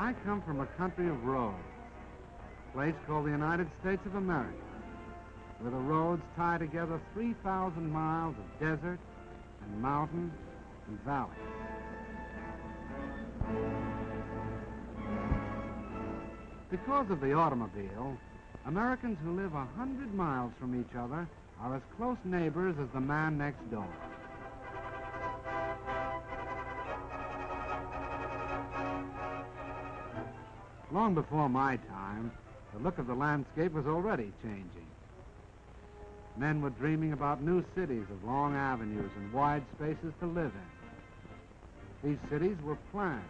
I come from a country of roads, a place called the United States of America, where the roads tie together 3,000 miles of desert and mountain and valley. Because of the automobile, Americans who live 100 miles from each other are as close neighbors as the man next door. Long before my time, the look of the landscape was already changing. Men were dreaming about new cities of long avenues and wide spaces to live in. These cities were planned.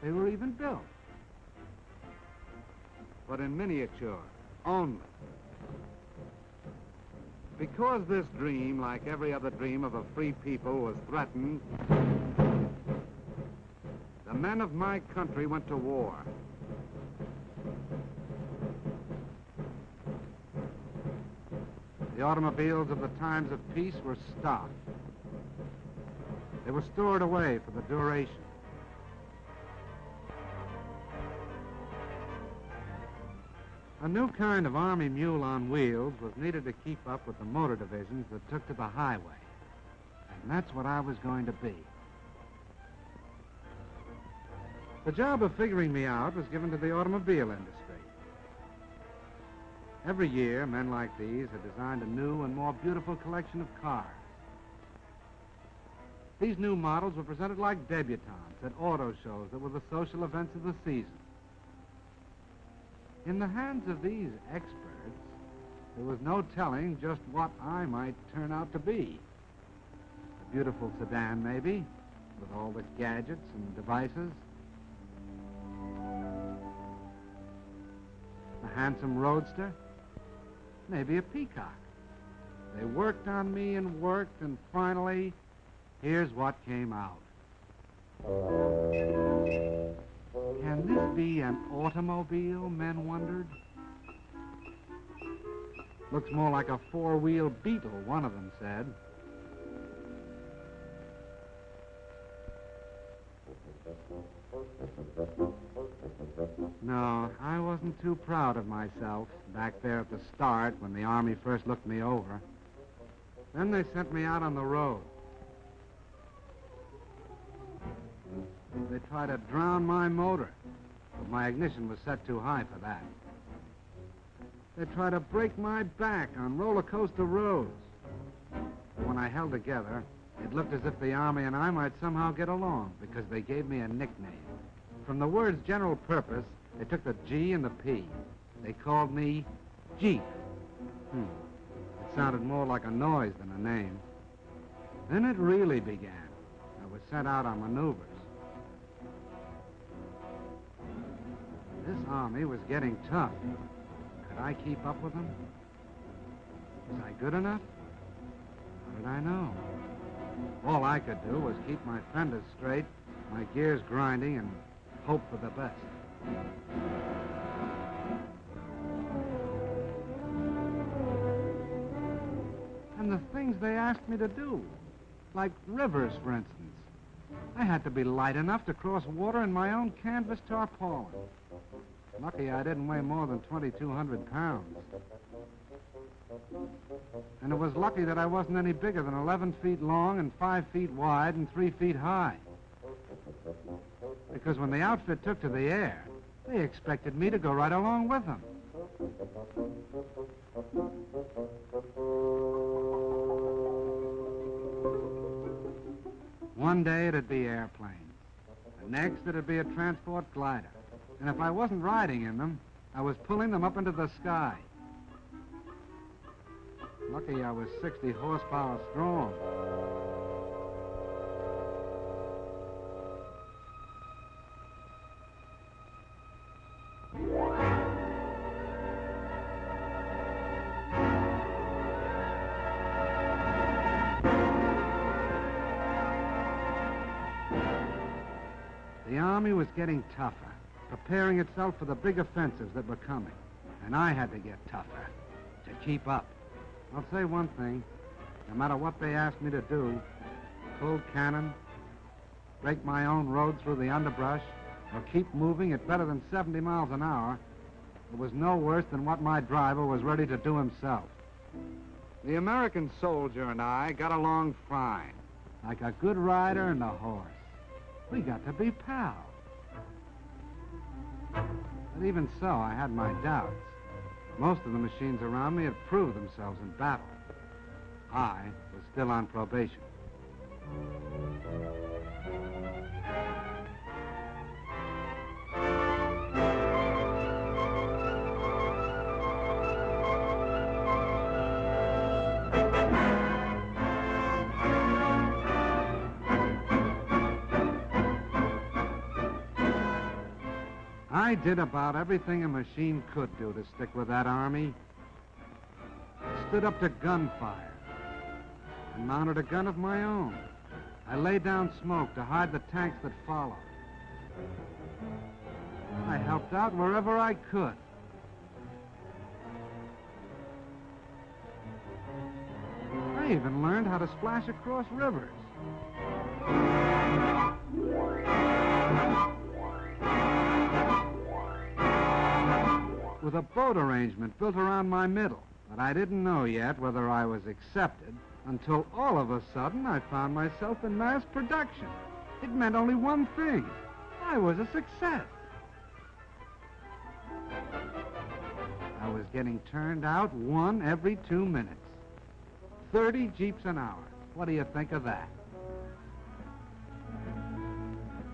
They were even built. But in miniature, only. Because this dream, like every other dream of a free people, was threatened, the men of my country went to war. The automobiles of the times of peace were stopped. They were stored away for the duration. A new kind of army mule on wheels was needed to keep up with the motor divisions that took to the highway. And that's what I was going to be. The job of figuring me out was given to the automobile industry. Every year, men like these had designed a new and more beautiful collection of cars. These new models were presented like debutantes at auto shows that were the social events of the season. In the hands of these experts, there was no telling just what I might turn out to be. A beautiful sedan, maybe, with all the gadgets and devices. A handsome roadster. Maybe a peacock. They worked on me and worked, and finally, here's what came out. Can this be an automobile, men wondered? Looks more like a four-wheel Beetle, one of them said. No, I wasn't too proud of myself back there at the start when the Army first looked me over. Then they sent me out on the road. They tried to drown my motor, but my ignition was set too high for that. They tried to break my back on roller coaster roads. When I held together, it looked as if the Army and I might somehow get along, because they gave me a nickname. From the words general purpose, they took the G and the P. They called me Jeep. It sounded more like a noise than a name. Then it really began. I was sent out on maneuvers. This Army was getting tough. Could I keep up with them? Was I good enough? How did I know? All I could do was keep my fenders straight, my gears grinding, and hope for the best. And the things they asked me to do, like rivers, for instance. I had to be light enough to cross water in my own canvas tarpaulin. Lucky I didn't weigh more than 2,200 pounds. And it was lucky that I wasn't any bigger than 11 feet long and 5 feet wide and 3 feet high. Because when the outfit took to the air, they expected me to go right along with them. One day it'd be airplanes. The next it'd be a transport glider. And if I wasn't riding in them, I was pulling them up into the sky. Lucky I was 60 horsepower strong. The Army was getting tougher, preparing itself for the big offensives that were coming. And I had to get tougher to keep up. I'll say one thing. No matter what they asked me to do, pull cannon, break my own road through the underbrush, or keep moving at better than 70 miles an hour, it was no worse than what my driver was ready to do himself. The American soldier and I got along fine, like a good rider and a horse. We got to be pals. But even so, I had my doubts. Most of the machines around me had proved themselves in battle. I was still on probation. I did about everything a machine could do to stick with that army. Stood up to gunfire and mounted a gun of my own. I laid down smoke to hide the tanks that followed. I helped out wherever I could. I even learned how to splash across rivers. With a boat arrangement built around my middle. But I didn't know yet whether I was accepted until all of a sudden I found myself in mass production. It meant only one thing. I was a success. I was getting turned out one every 2 minutes. 30 Jeeps an hour. What do you think of that?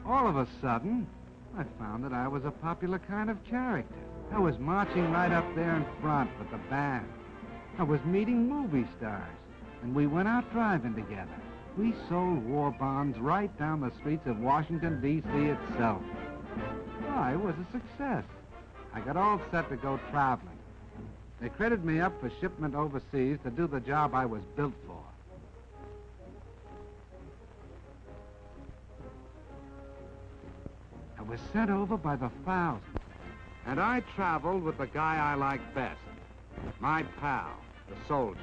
All of a sudden, I found that I was a popular kind of character. I was marching right up there in front with the band. I was meeting movie stars, and we went out driving together. We sold war bonds right down the streets of Washington, D.C. itself. I was a success. I got all set to go traveling. They credited me up for shipment overseas to do the job I was built for. I was sent over by the thousands. And I traveled with the guy I liked best, my pal, the soldier.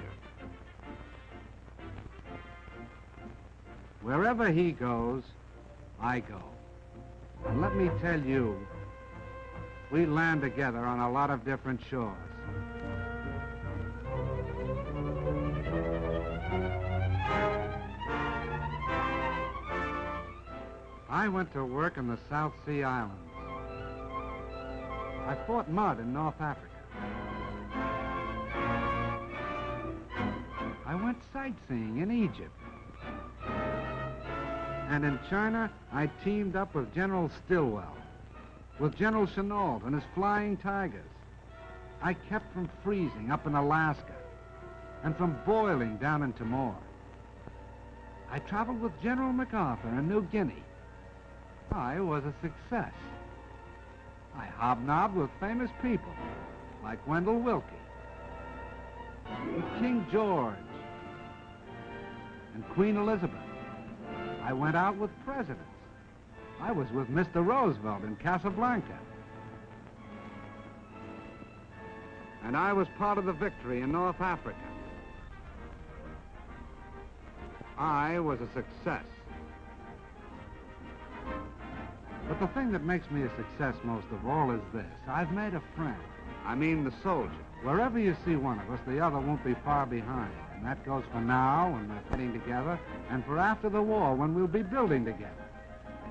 Wherever he goes, I go. And let me tell you, we land together on a lot of different shores. I went to work in the South Sea Islands. I fought mud in North Africa. I went sightseeing in Egypt. And in China, I teamed up with General Stilwell, with General Chennault and his Flying Tigers. I kept from freezing up in Alaska and from boiling down in Timor. I traveled with General MacArthur in New Guinea. I was a success. I hobnobbed with famous people, like Wendell Willkie, with King George, and Queen Elizabeth. I went out with presidents. I was with Mr. Roosevelt in Casablanca. And I was part of the victory in North Africa. I was a success. But the thing that makes me a success most of all is this. I've made a friend. I mean the soldier. Wherever you see one of us, the other won't be far behind. And that goes for now, when we're fighting together, and for after the war, when we'll be building together.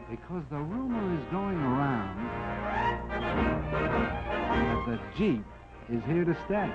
Because the rumor is going around that the Jeep is here to stay.